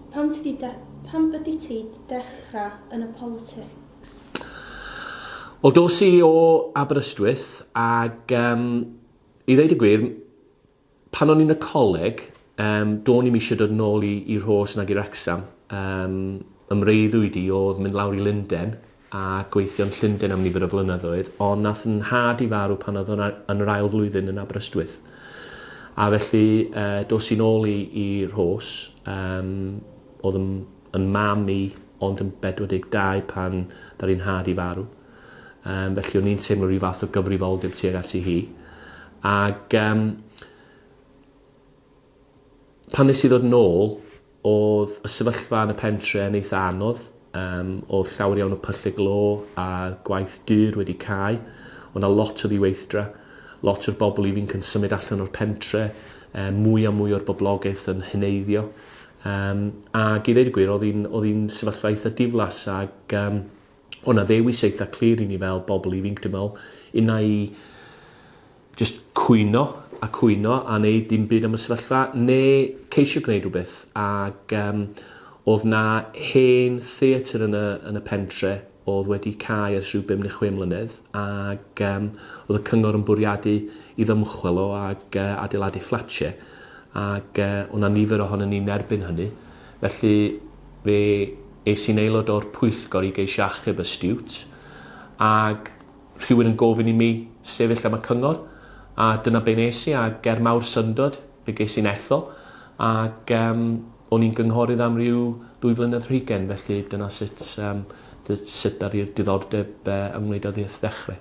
Pam ydy ti dechrau yn y politics? Wel, dos i o Aberystwyth ac i ddeud y gwir, pan o'n i'n y coleg, do'n i'm eisiau dod nôl i Rhos nag i Wrecsam. Ymreiddwyd i oedd mynd lawr i Lundain a gweithio yn Llundain am nifer o flynyddoedd, ond nath yn nhad i farw pan oedd yn yr ail flwyddyn yn Aberystwyth. A felly dos i nôl i Rhos, oedd yn mam i, ond yn 42 pan ddar i'n nhad i farw. Felly o'n i'n teimlo rhyw fath o gyfrifoldeb tuag ati hi. Ac pan nes i ddod nôl, oedd y sefyllfa yn y pentre yn eitha anodd. Oedd llawer iawn o pyllau glo a gwaith dyr wedi cael. Oedd yna lot o ddiweithdra, lot o'r bobl ifanc yn symud allan o'r pentre, mwy a mwy o'r boblogaeth yn hyneiddio. Ac i ddeud y gwir, oedd hi'n sefyllfa eitha diflas ac oedd yna ddewis eitha clir i ni fel bobl ifanc, dwi'n meddwl. Una i just cwyno a wneud dim byd am y sefyllfa, neu ceisio gwneud rhywbeth. Ac oedd na hen theatr yn y pentre oedd wedi cael ers rhyw 5 neu 6 mlynedd ac oedd y cyngor yn bwriadu i ddymchwel o ac adeiladu fflatiau ac oedd na nifer ohonyn ni'n erbyn hynny. Felly fe es i'n aelod o'r pwyllgor i geisio achub y stiwt ac rhywun yn gofyn i mi sefyll am y cyngor a dyna be nes i ac mawr syndod fe ges i'n ethol ac o'n i'n gynghorydd am ryw 2 flynedd rhygen, felly dyna sut ddaru i'r diddordeb ymwneud â ddechrau.